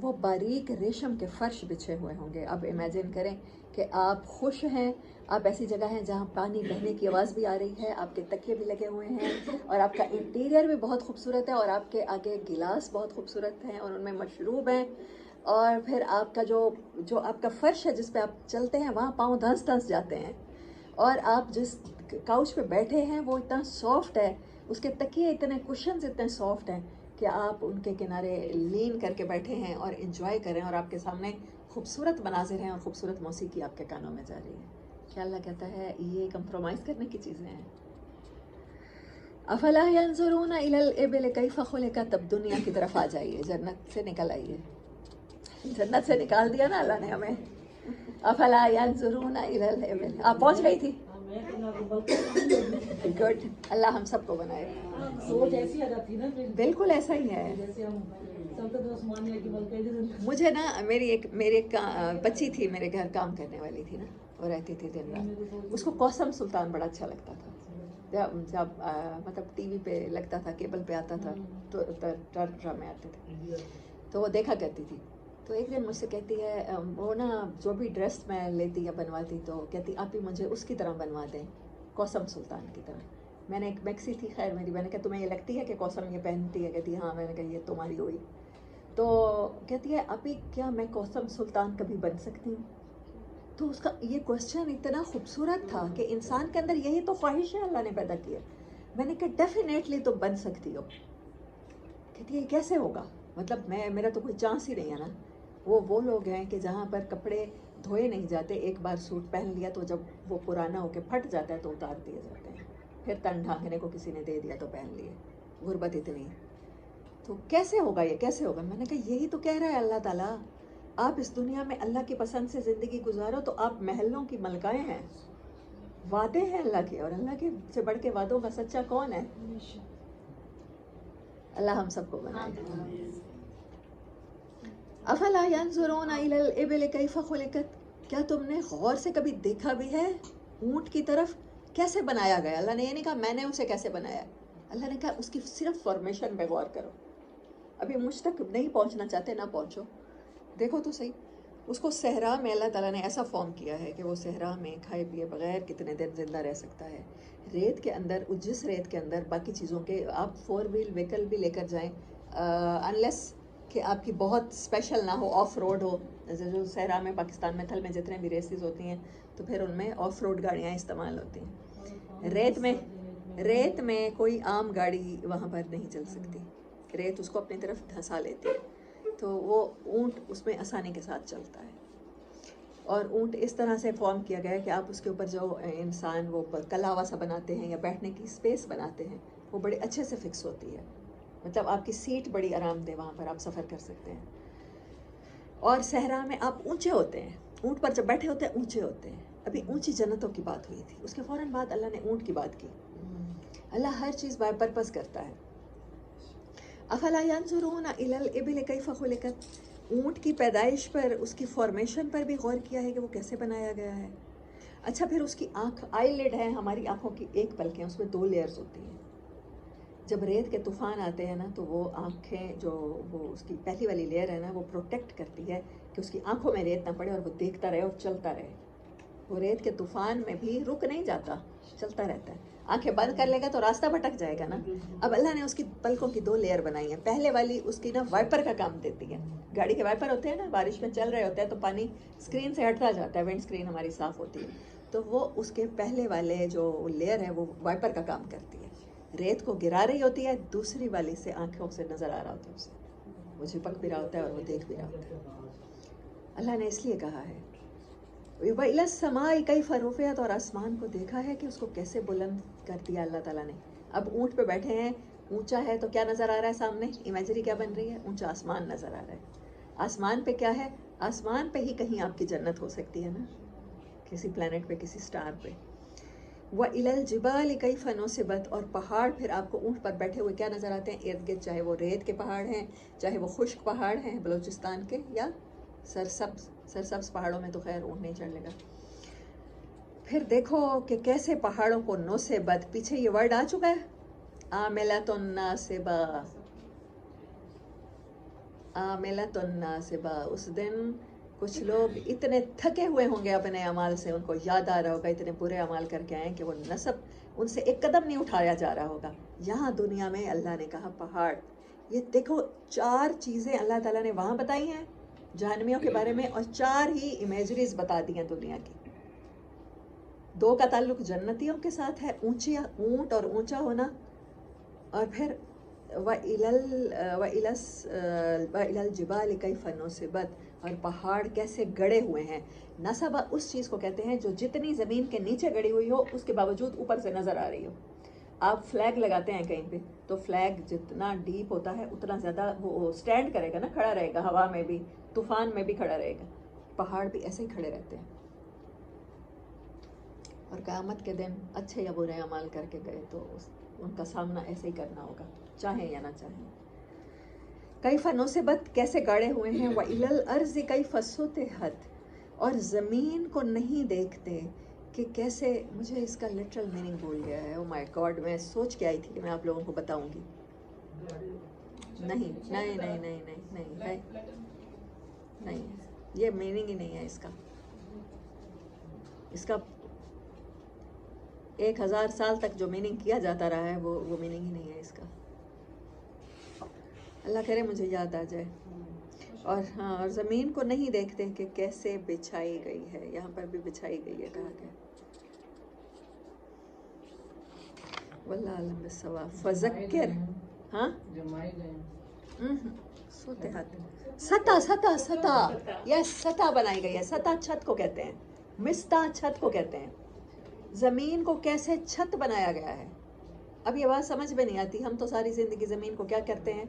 [SPEAKER 1] وہ باریک ریشم کے فرش بچھے ہوئے ہوں گے. اب امیجن کریں کہ آپ خوش ہیں، آپ ایسی جگہ ہیں جہاں پانی بہنے کی آواز بھی آ رہی ہے، آپ کے تکیے بھی لگے ہوئے ہیں، اور آپ کا انٹیریئر بھی بہت خوبصورت ہے، اور آپ کے آگے گلاس بہت خوبصورت ہیں اور ان میں مشروب ہیں، اور پھر آپ کا جو آپ کا فرش ہے جس پہ آپ چلتے ہیں وہاں پاؤں دھنس دھنس جاتے ہیں، اور آپ جس کاؤچ پہ بیٹھے ہیں وہ اتنا سافٹ ہے، اس کے تکیے اتنے کشنز اتنے سافٹ ہیں کہ آپ ان کے کنارے لین کر کے بیٹھے ہیں اور انجوائے کریں، اور آپ کے سامنے خوبصورت مناظر ہیں اور خوبصورت موسیقی آپ کے کانوں میں جا رہی ہے. کیا اللہ کہتا ہے یہ کمپرومائز کرنے کی چیزیں ہیں. افلا ينظرون الى الابل كيف خلقت. اب دنیا کی طرف آ جائیے، جنت سے نکل آئیے. جنت سے نکال دیا نا اللہ نے ہمیں. افلا ينظرون الى الابل. آپ پہنچ گئی تھی. گڈ، اللہ ہم سب کو بنائے.
[SPEAKER 2] سوچ ایسی آ جاتی نا،
[SPEAKER 1] بالکل ایسا ہی ہے.
[SPEAKER 2] جیسے ہم
[SPEAKER 1] مجھے نا میری ایک بچی تھی میرے گھر کام کرنے والی تھی نا، وہ رہتی تھی دن رات. اس کو کوثم سلطان بڑا اچھا لگتا تھا. جب مطلب ٹی وی پہ لگتا تھا، کیبل پہ آتا تھا تو ڈرامے آتے تھے تو وہ دیکھا کرتی تھی. تو ایک دن مجھ سے کہتی ہے، وہ نا جو بھی ڈریس میں لیتی یا بنواتی تو کہتی آپ ہی مجھے اس کی طرح بنوا دیں، کوثم سلطان کی طرح. میں نے ایک میکسی تھی خیر میری، میں نے کہا تمہیں یہ لگتی ہے کہ کوثم یہ پہنتی ہے؟ کہتی ہاں. میں نے کہا یہ تمہاری ہوئی. تو کہتی ہے ابھی کیا میں کوثم سلطان کبھی بن سکتی ہوں؟ تو اس کا یہ کوشچن اتنا خوبصورت تھا کہ انسان کے اندر یہی تو خواہش ہے اللہ نے پیدا کی ہے. میں نے کہا ڈیفینیٹلی تم بن سکتی ہو. کہتی ہے یہ کیسے ہوگا؟ مطلب میرا تو کوئی چانس ہی نہیں ہے نا. وہ لوگ ہیں کہ جہاں پر کپڑے دھوئے نہیں جاتے، ایک بار سوٹ پہن لیا تو جب وہ پرانا ہو کے پھٹ جاتا ہے تو اتار دیے جاتے ہیں، پھر تن ڈھانکنے کو کسی نے دے دیا تو پہن لیے. غربت اتنی. تو کیسے ہوگا یہ، کیسے ہوگا؟ میں نے کہا یہی تو کہہ رہا ہے اللہ تعالیٰ. آپ اس دنیا میں اللہ کی پسند سے زندگی گزارو تو آپ محلوں کی ملکائیں ہیں، وعدے ہیں اللہ کے، اور اللہ کے سے بڑھ کے وعدوں کا سچا کون ہے؟ اللہ ہم سب کو بنائے. افلا ينظرون الى الابل كيف خلقت. کیا تم نے غور سے کبھی دیکھا بھی ہے اونٹ کی طرف کیسے بنایا گیا؟ اللہ نے یہ نہیں کہا میں نے اسے کیسے بنایا، اللہ نے کہا اس کی صرف فارمیشن پہ غور کرو. ابھی مجھ تک نہیں پہنچنا چاہتے نہ پہنچو، دیکھو تو صحیح. اس کو صحرا میں اللہ تعالیٰ نے ایسا فارم کیا ہے کہ وہ صحرا میں کھائے پیے بغیر کتنے دن زندہ رہ سکتا ہے. ریت کے اندر، جس ریت کے اندر باقی چیزوں کے آپ 4 ویل وہیکل بھی لے کر جائیں، انلیس کہ آپ کی بہت اسپیشل نہ ہو، آف روڈ ہو. جیسے جو صحرا میں پاکستان میں تھل میں جتنے بھی ریسز ہوتی ہیں تو پھر ان میں آف روڈ گاڑیاں استعمال ہوتی ہیں. ریت میں کوئی عام گاڑی وہاں پر نہیں چل سکتی، ریت اس کو اپنی طرف دھنسا لیتی ہے، تو وہ اونٹ اس میں آسانی کے ساتھ چلتا ہے. اور اونٹ اس طرح سے فارم کیا گیا ہے کہ آپ اس کے اوپر جو انسان وہ کلاوا سا بناتے ہیں یا بیٹھنے کی اسپیس بناتے ہیں وہ بڑے اچھے سے فکس ہوتی ہے. مطلب آپ کی سیٹ بڑی آرام دہ، وہاں پر آپ سفر کر سکتے ہیں. اور صحرا میں آپ اونچے ہوتے ہیں، اونٹ پر جب بیٹھے ہوتے ہیں اونچے ہوتے ہیں. ابھی اونچی جنتوں کی بات ہوئی تھی، اس کے فوراً بعد اللہ نے اونٹ کی بات کی. اللہ ہر چیز بائی پرپز کرتا ہے. افلا ينظرون الى الابل كيف خلقت. اونٹ کی پیدائش پر، اس کی فارمیشن پر بھی غور کیا ہے کہ وہ کیسے بنایا گیا ہے. اچھا پھر اس کی آنکھ، آئی لڈ ہے ہماری آنکھوں کی ایک پلکیں، اس میں 2 لیئرز ہوتی ہیں. جب ریت کے طوفان آتے ہیں نا تو وہ آنکھیں جو وہ اس کی پہلی والی لیئر ہے نا وہ پروٹیکٹ کرتی ہے کہ اس کی آنکھوں میں ریت نہ پڑے اور وہ دیکھتا رہے اور چلتا رہے. وہ ریت کے طوفان میں بھی رک نہیں جاتا، چلتا رہتا ہے. آنکھیں بند کر لے گا تو راستہ بھٹک جائے گا نا. اب اللہ نے اس کی پلکوں کی 2 لیئر بنائی ہیں. پہلے والی اس کی نا وائپر کا کام دیتی ہے. گاڑی کے وائپر ہوتے ہیں نا، بارش میں چل رہے ہوتے ہیں تو پانی اسکرین سے ہٹتا جاتا ہے، ونڈ اسکرین ہماری صاف ہوتی ہے، تو وہ اس کے پہلے والے جو لیئر ہے وہ وائپر کا کام کرتی ہے. ریت کو گرا رہی ہوتی ہے، دوسری والی سے آنکھوں سے نظر آ رہا ہوتا ہے اسے، وہ چپک بھی رہا ہوتا ہے اور وہ دیکھ بھی رہا ہوتا ہے. اللہ نے اس لیے کہا ہے وَإِلَى السَّمَاءِ كَيْفَ رُفِعَتْ، اور آسمان کو دیکھا ہے کہ اس کو کیسے بلند کر دیا اللہ تعالیٰ نے. اب اونٹ پہ بیٹھے ہیں، اونچا ہے تو کیا نظر آ رہا ہے سامنے؟ امیجری کیا بن رہی ہے؟ اونچا آسمان نظر آ رہا ہے. آسمان پہ کیا ہے؟ آسمان پہ ہی کہیں آپ کی جنت ہو سکتی ہے نا، کسی پلانٹ پہ، کسی سٹار پہ. وَإِلَى الْجِبَالِ كَيْفَ نُصِبَتْ، اور پہاڑ پھر آپ کو اونٹ پر بیٹھے ہوئے کیا نظر آتے ہیں ارد گرد، چاہے وہ ریت کے پہاڑ ہیں، چاہے وہ خشک پہاڑ ہیں بلوچستان کے، یا سرسبز پہاڑوں میں تو خیر اونٹ نہیں چڑھ لے گا. پھر دیکھو کہ کیسے پہاڑوں کو نصبت، پیچھے یہ ورڈ آ چکا ہے، عاملۃ ناصبہ، عاملۃ ناصبہ. اس دن کچھ لوگ اتنے تھکے ہوئے ہوں گے اپنے اعمال سے، ان کو یاد آ رہا ہوگا اتنے برے اعمال کر کے آئے کہ وہ نصب ان سے ایک قدم نہیں اٹھایا جا رہا ہوگا. یہاں دنیا میں اللہ نے کہا پہاڑ. یہ دیکھو 4 چیزیں اللہ تعالیٰ نے وہاں بتائی ہیں جہنمیوں کے بارے میں، اور 4 ہی امیجریز بتا دی ہیں دنیا کی. 2 کا تعلق جنتیوں کے ساتھ ہے، اونٹ اور اونچا ہونا، اور پھر وَإِلَى الْجِبَالِ كَيْفَ نُصِبَتْ، اور پہاڑ کیسے گڑے ہوئے ہیں. نصبہ اس چیز کو کہتے ہیں جو جتنی زمین کے نیچے گڑی ہوئی ہو اس کے باوجود اوپر سے نظر آ رہی ہو. آپ فلیگ لگاتے ہیں کہیں پہ تو فلیگ جتنا ڈیپ ہوتا ہے اتنا زیادہ وہ سٹینڈ کرے گا نا، کھڑا رہے گا، ہوا میں بھی، طوفان میں بھی کھڑا رہے گا. پہاڑ بھی ایسے ہی کھڑے رہتے ہیں. اور قیامت کے دن اچھے یا برے اعمال کر کے گئے تو ان کا سامنا ایسے ہی کرنا ہوگا، چاہیں یا نہ چاہیں. کیف نصبت، کیسے گاڑے ہوئے ہیں. وَإِلَى الْأَرْضِ كَيْفَ سُطِحَتْ، اور زمین کو نہیں دیکھتے کہ کیسے. مجھے اس کا لٹرل میننگ بھول گیا ہے. او مائی گاڈ، میں سوچ کے آئی تھی کہ میں آپ لوگوں کو بتاؤں گی. نہیں، یہ میننگ ہی نہیں ہے اس کا. اس کا 1000 سال تک جو میننگ کیا جاتا رہا ہے وہ میننگ ہی نہیں ہے اس کا. اللہ کرے مجھے یاد آ جائے. اور ہاں، اور زمین کو نہیں دیکھتے کہ کیسے بچھائی گئی ہے. یہاں پر بھی بچھائی گئی ہے کہا گیا. واللہ اعلم بالصواب. فذکر، ہاں سطح یس، سطح بنائی گئی ہے. سطح چھت کو کہتے ہیں، مستا چھت کو کہتے ہیں. زمین کو کیسے چھت بنایا گیا ہے. اب یہ بات سمجھ میں نہیں آتی. ہم تو ساری زندگی زمین کو کیا کرتے ہیں؟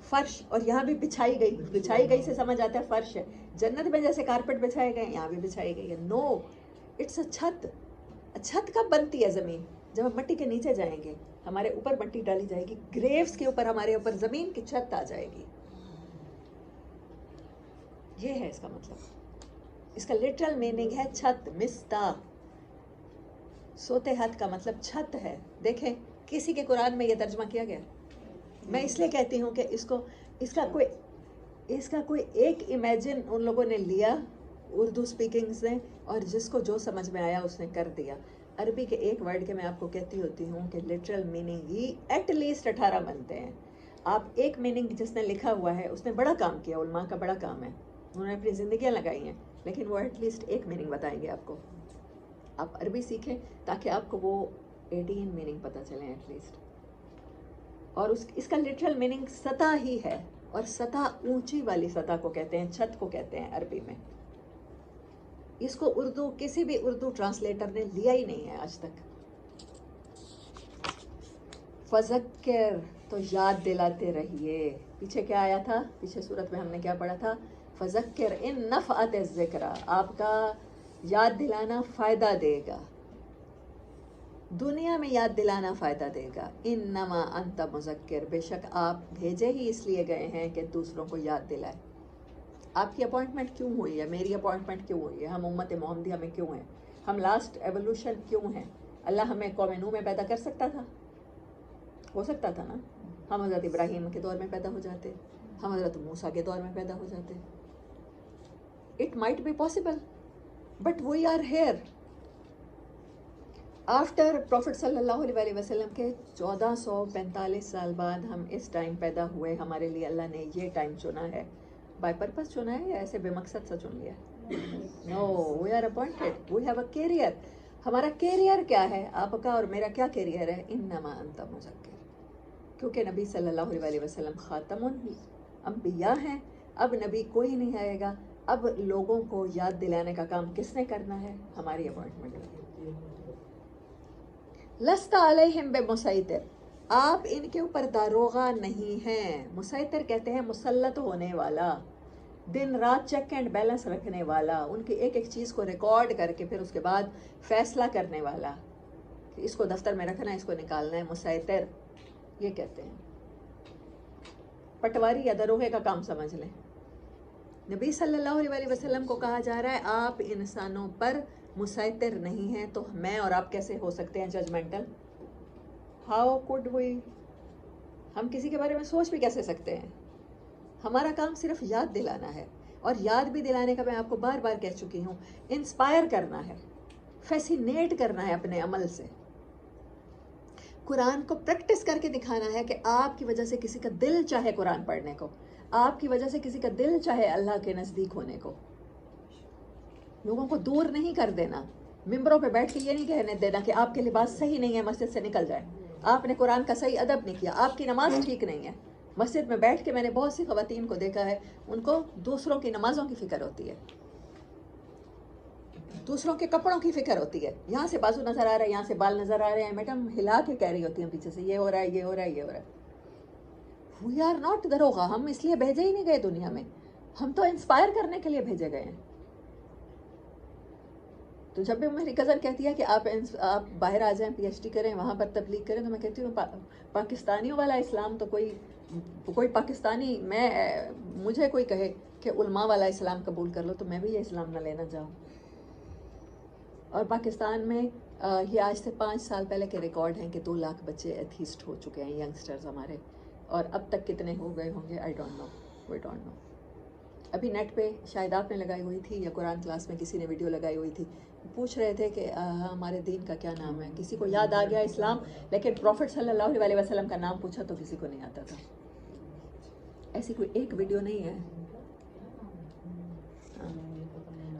[SPEAKER 1] فرش. اور یہاں بھی بچھائی گئی. بچھائی گئی سے سمجھ آتا ہے فرش ہے. جنت میں جیسے کارپٹ بچھائے گئے یہاں بھی بچھائی گئی ہے. نو، اٹس اے چھت. چھت کب بنتی ہے زمین؟ جب ہم مٹی کے نیچے جائیں گے، ہمارے اوپر مٹی ڈالی جائے گی، گریوز کے اوپر ہمارے اوپر زمین کی چھت آ جائے گی. یہ ہے اس کا مطلب. اس کا لٹرل میننگ ہے چھت، مستا. سوتحت کا مطلب چھت ہے. دیکھیں کسی کے قرآن میں یہ ترجمہ کیا گیا. میں اس لیے کہتی ہوں کہ اس کا کوئی ایک امیجن ان لوگوں نے لیا اردو سپیکنگز نے، اور جس کو جو سمجھ میں آیا اس نے کر دیا. عربی کے ایک ورڈ کے میں آپ کو کہتی ہوتی ہوں کہ لٹرل میننگ ہی ایٹ لیسٹ 18 بنتے ہیں. آپ ایک میننگ جس نے لکھا ہوا ہے اس نے بڑا کام کیا، علماء کا بڑا کام ہے، انہوں نے اپنی زندگیاں لگائی ہیں، لیکن وہ ایٹ لیسٹ ایک میننگ بتائیں گے آپ کو. آپ عربی سیکھیں تاکہ آپ کو وہ 18 میننگ پتہ چلیں ایٹ لیسٹ. اور اس کا لٹرل میننگ سطح ہی ہے. اور سطح اونچی والی سطح کو کہتے ہیں، چھت کو کہتے ہیں عربی میں. اس کو اردو کسی بھی اردو ٹرانسلیٹر نے لیا ہی نہیں ہے آج تک. فذکر، تو یاد دلاتے رہیے. پیچھے کیا آیا تھا؟ پیچھے صورت میں ہم نے کیا پڑھا تھا؟ فذکر ان نفعت الذکریٰ، آپ کا یاد دلانا فائدہ دے گا. دنیا میں یاد دلانا فائدہ دے گا. انما انت مذکر، بے شک آپ بھیجے ہی اس لیے گئے ہیں کہ دوسروں کو یاد دلائے. آپ کی اپوائنٹمنٹ کیوں ہوئی ہے, میری اپوائنٹمنٹ کیوں ہوئی ہے, ہم امت محمدیہ میں کیوں ہیں, ہم لاسٹ ایولیوشن کیوں ہیں. اللہ ہمیں قوم نوح میں پیدا کر سکتا تھا, ہو سکتا تھا نا. ہم حضرت ابراہیم کے دور میں پیدا ہو جاتے, ہم حضرت موسیٰ کے دور میں پیدا ہو جاتے. It might be possible, but we are here after prophet صلی اللہ علیہ وسلم کے 1445 سال بعد ہم اس ٹائم پیدا ہوئے. ہمارے لیے اللہ نے یہ ٹائم چنا ہے, بائی پرپز چنا ہے یا ایسے بے مقصد سے چن لیا؟ No, we are appointed, we have a career. ہمارا کیریئر کیا ہے, آپ کا اور میرا کیا کیریئر ہے؟ انما انت مذکر. کیونکہ نبی صلی اللہ علیہ وسلم خاتم الانبیاء ہیں. اب نبی کوئی نہیں آئے گا, اب لوگوں کو یاد دلانے کا کام کس نے کرنا ہے؟ ہماری اپوائنٹمنٹ ہے. لست علیہم بمسیطر, آپ ان کے اوپر داروغہ نہیں ہیں. مسیطر کہتے ہیں مسلط ہونے والا, دن رات چیک اینڈ بیلنس رکھنے والا, ان کی ایک ایک چیز کو ریکارڈ کر کے پھر اس کے بعد فیصلہ کرنے والا کہ اس کو دفتر میں رکھنا ہے, اس کو نکالنا ہے. مسیطر یہ کہتے ہیں. پٹواری یا دروغے کا کام سمجھ لیں. نبی صلی اللہ علیہ وسلم کو کہا جا رہا ہے آپ انسانوں پر مسیطر نہیں ہیں, تو میں اور آپ کیسے ہو سکتے ہیں ججمنٹل؟ ہاؤ کوڈ وی؟ ہم کسی کے بارے میں سوچ بھی کیسے سکتے ہیں؟ ہمارا کام صرف یاد دلانا ہے, اور یاد بھی دلانے کا میں آپ کو بار بار کہہ چکی ہوں, انسپائر کرنا ہے, فیسینیٹ کرنا ہے اپنے عمل سے. قرآن کو پریکٹس کر کے دکھانا ہے کہ آپ کی وجہ سے کسی کا دل چاہے قرآن پڑھنے کو, آپ کی وجہ سے کسی کا دل چاہے اللہ کے نزدیک ہونے کو. لوگوں کو دور نہیں کر دینا. ممبروں پہ بیٹھ کے یہ نہیں کہنے دینا کہ آپ کے لباس صحیح نہیں ہے, مسجد سے نکل جائیں, آپ نے قرآن کا صحیح ادب نہیں کیا, آپ کی نماز ٹھیک نہیں ہے. مسجد میں بیٹھ کے میں نے بہت سی خواتین کو دیکھا ہے, ان کو دوسروں کی نمازوں کی فکر ہوتی ہے, دوسروں کے کپڑوں کی فکر ہوتی ہے. یہاں سے بازو نظر آ رہا ہے, یہاں سے بال نظر آ رہے ہیں, میڈم ہلا کے کہہ رہی ہوتی ہیں پیچھے سے یہ ہو رہا ہے, یہ ہو رہا ہے, یہ ہو رہا ہے. وی آر ناٹ دروغہ, ہم اس لیے بھیجے ہی نہیں گئے دنیا میں, ہم تو انسپائر کرنے کے لیے بھیجے گئے ہیں. تو جب بھی میری کزن کہتی ہے کہ آپ باہر آ جائیں, پی ایچ ڈی کریں, وہاں پر تبلیغ کریں, تو میں کہتی ہوں پاکستانیوں والا اسلام تو کوئی پاکستانی, مجھے کوئی کہے کہ علماء والا اسلام قبول کر لو تو میں بھی یہ اسلام نہ لینا چاہوں. اور پاکستان میں یہ آج سے 5 سال پہلے کے ریکارڈ ہیں کہ 2 لاکھ بچے ایتھیسٹ ہو چکے ہیں, ینگسٹرز ہمارے, اور اب تک کتنے ہو گئے ہوں گے I don't know, we don't know. ابھی نیٹ پہ شاید آپ نے لگائی ہوئی تھی یا قرآن کلاس میں کسی نے ویڈیو لگائی ہوئی تھی, پوچھ رہے تھے کہ ہمارے دین کا کیا نام ہے. کسی کو یاد آ گیا اسلام, لیکن پروفٹ صلی اللہ علیہ وسلم کا نام پوچھا تو کسی کو نہیں آتا تھا. ایسی کوئی ایک ویڈیو نہیں ہے.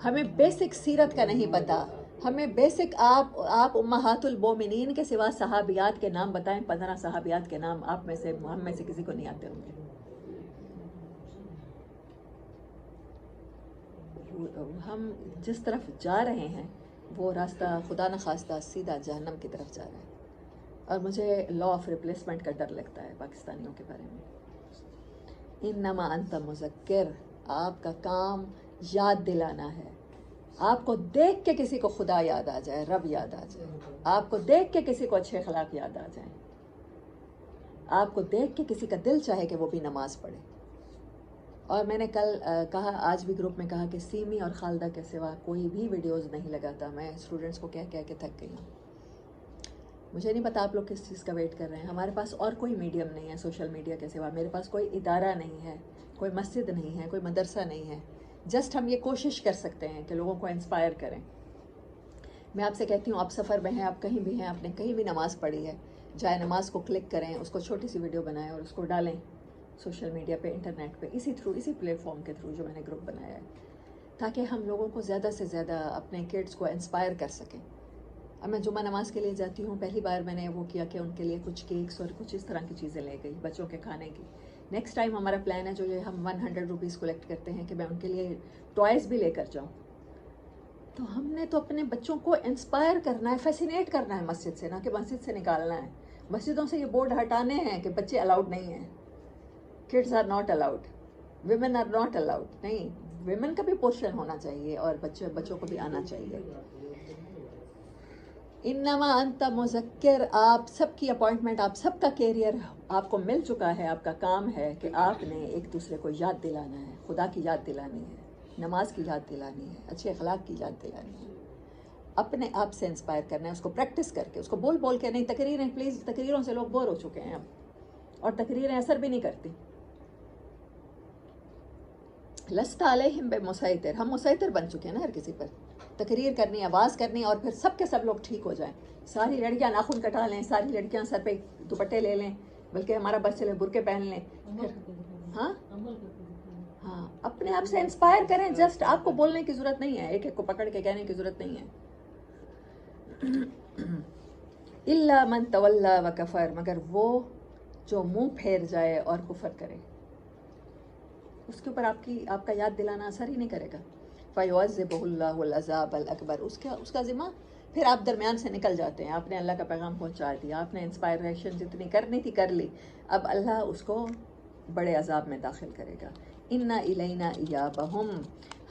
[SPEAKER 1] ہمیں بیسک سیرت کا نہیں پتا, ہمیں بیسک آپ امہات المومنین کے سوا صحابیات کے نام بتائیں, 15 صحابیات کے نام آپ میں سے, ہم میں سے کسی کو نہیں آتے ہوں گے. ہم جس طرف جا رہے ہیں وہ راستہ خدا نخواستہ سیدھا جہنم کی طرف جا رہا ہے, اور مجھے لا آف ریپلیسمنٹ کا ڈر لگتا ہے پاکستانیوں کے بارے میں. انما انت مذکر, آپ کا کام یاد دلانا ہے. آپ کو دیکھ کے کسی کو خدا یاد آ جائے, رب یاد آ جائے, آپ کو دیکھ کے کسی کو اچھے اخلاق یاد آ جائیں, آپ کو دیکھ کے کسی کا دل چاہے کہ وہ بھی نماز پڑھے. اور میں نے کل کہا, آج بھی گروپ میں کہا کہ سیمی اور خالدہ کے سوا کوئی بھی ویڈیوز نہیں لگاتا. میں اسٹوڈنٹس کو کہہ کے تھک گئی ہوں. مجھے نہیں پتا آپ لوگ کس چیز کا ویٹ کر رہے ہیں. ہمارے پاس اور کوئی میڈیم نہیں ہے سوشل میڈیا کے سوا, میرے پاس کوئی ادارہ نہیں ہے, کوئی مسجد نہیں ہے, کوئی مدرسہ نہیں ہے. جسٹ ہم یہ کوشش کر سکتے ہیں کہ لوگوں کو انسپائر کریں. میں آپ سے کہتی ہوں, آپ سفر میں ہیں, آپ کہیں بھی ہیں, آپ نے کہیں بھی نماز پڑھی ہے, جائے نماز کو کلک کریں, اس کو چھوٹی سی ویڈیو بنائیں اور اس کو ڈالیں سوشل میڈیا پہ, انٹرنیٹ پہ, اسی پلیٹ فارم کے تھرو جو میں نے گروپ بنایا ہے, تاکہ ہم لوگوں کو زیادہ سے زیادہ اپنے کڈس کو انسپائر کر سکیں. اب میں جمعہ نماز کے لیے جاتی ہوں, پہلی بار میں نے وہ کیا کہ ان کے لیے کچھ کیکس اور کچھ اس طرح کی چیزیں لے گئی بچوں کے کھانے کی. نیکسٹ ٹائم ہمارا پلان ہے جو یہ ہم 100 روپیز کلیکٹ کرتے ہیں کہ میں ان کے لیے ٹوائز بھی لے کر جاؤں. تو ہم نے تو اپنے بچوں کو انسپائر کرنا ہے, فیسینیٹ کرنا ہے مسجد سے, نہ کہ مسجد سے نکالنا ہے. مسجدوں سے یہ بورڈ ہٹانے ہیں کہ بچے الاؤڈ نہیں ہیں, kids are not allowed, women are not allowed. نہیں, ویمن کا بھی پورشن ہونا چاہیے اور بچوں کو بھی آنا چاہیے. انما انت مذکر، آپ سب کی اپوائنٹمنٹ، آپ سب کا کیریئر آپ کو مل چکا ہے، آپ کا کام ہے کہ آپ نے ایک دوسرے کو یاد دلانا ہے، خدا کی یاد دلانی ہے، نماز کی یاد دلانی ہے، اچھے اخلاق کی یاد دلانی ہے، اپنے آپ سے انسپائر کرنا ہے، اس کو پریکٹس کر کے، اس کو بول بول کے نہیں۔ تقریریں پلیز، تقریروں سے لوگ بور ہو چکے ہیں اب، اور تقریریں اثر بھی نہیں کرتی۔ لست علیہم بمسیطر، ہم مسیطر بن چکے ہیں نا ہر کسی پر۔ تقریر کرنی، آواز کرنی، اور پھر سب کے سب لوگ ٹھیک ہو جائیں، ساری لڑکیاں ناخن کٹا لیں، ساری لڑکیاں سر پہ دوپٹے لے لیں، بلکہ ہمارا بس چلے برقعے پہن لیں، پھر ہاں ہاں اپنے آپ سے انسپائر کریں۔ جسٹ آپ کو بولنے کی ضرورت نہیں ہے، ایک ایک کو پکڑ کے کہنے کی ضرورت نہیں ہے۔ الا من تولی وکفر، مگر وہ جو منہ پھیر جائے اور کفر کرے، اس کے اوپر آپ کا یاد دلانا اثر ہی نہیں کرے گا۔ فَيُعَذِّبُهُ اللَّهُ الْعَذَابَ الْأَكْبَرَ، اس کا ذمہ پھر آپ درمیان سے نکل جاتے ہیں، آپ نے اللہ کا پیغام پہنچا دیا، آپ نے انسپائریشن جتنی کرنی تھی کر لی، اب اللہ اس کو بڑے عذاب میں داخل کرے گا۔ اِنَّ إِلَيْنَا إِيَابَهُمْ،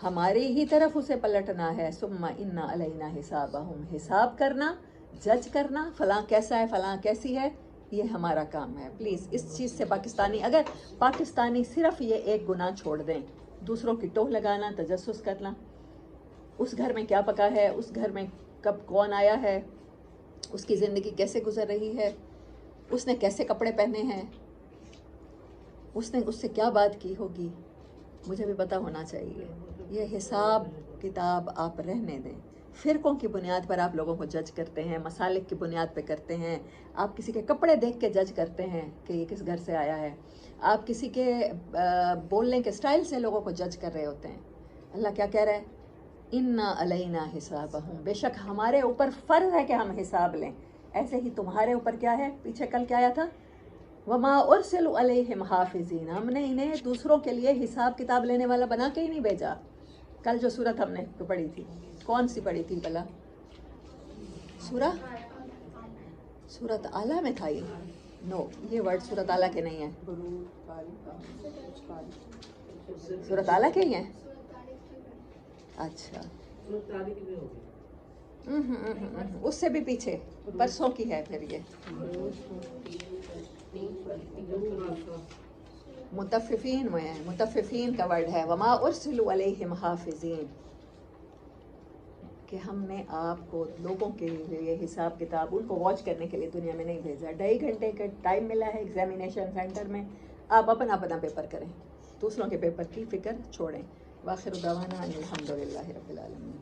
[SPEAKER 1] ہماری ہی طرف اسے پلٹنا ہے، ثُمَّ إِنَّ عَلَيْنَا حِسَابَهُمْ، حساب کرنا، جج کرنا، فلاں کیسا ہے، فلاں کیسی ہے، یہ ہمارا کام ہے۔ پلیز اس چیز سے پاکستانی، اگر پاکستانی صرف یہ ایک گناہ چھوڑ دیں، دوسروں کی ٹوہ لگانا، تجسس کرنا، اس گھر میں کیا پکا ہے، اس گھر میں کب کون آیا ہے، اس کی زندگی کیسے گزر رہی ہے، اس نے کیسے کپڑے پہنے ہیں، اس نے اس سے کیا بات کی ہوگی، مجھے بھی پتہ ہونا چاہیے۔ یہ حساب کتاب آپ رہنے دیں۔ فرقوں کی بنیاد پر آپ لوگوں کو جج کرتے ہیں، مسالک کی بنیاد پہ کرتے ہیں، آپ کسی کے کپڑے دیکھ کے جج کرتے ہیں کہ یہ کس گھر سے آیا ہے، آپ کسی کے بولنے کے سٹائل سے لوگوں کو جج کر رہے ہوتے ہیں۔ اللہ کیا کہہ رہا ہے؟ اِنَّ عَلَيْنَا حِسَابَهُمْ، بے شک ہمارے اوپر فرض ہے کہ ہم حساب لیں۔ ایسے ہی تمہارے اوپر کیا ہے؟ پیچھے کل کیا آیا تھا؟ وَمَا أُرْسِلُوا عَلَيْهِمْ حَافِظِينَ، ہم نے انہیں دوسروں کے لیے حساب کتاب لینے والا بنا کے ہی نہیں بھیجا۔ کل جو سورت ہم نے پڑھی تھی، کون سی پڑھی تھی بلا؟ سورت اعلیٰ میں تھا یہ؟ نو، یہ ورڈ سورت اعلیٰ کے نہیں ہیں، سورت اعلیٰ کے ہی ہیں؟ اچھا، اس سے بھی پیچھے برسوں کی ہے پھر یہ۔ متففین میں ہے، متففین کا ورڈ ہے، وما ارسلوا علیہم حافظین، کہ ہم نے آپ کو لوگوں کے لیے حساب کتاب ان کو واچ کرنے کے لیے دنیا میں نہیں بھیجا۔ 2.5 گھنٹے کا ٹائم ملا ہے ایگزامینیشن سینٹر میں، آپ اپنا پیپر کریں، دوسروں کے پیپر کی فکر چھوڑیں۔ وآخر دعوانا ان الحمد للہ رب العالمین۔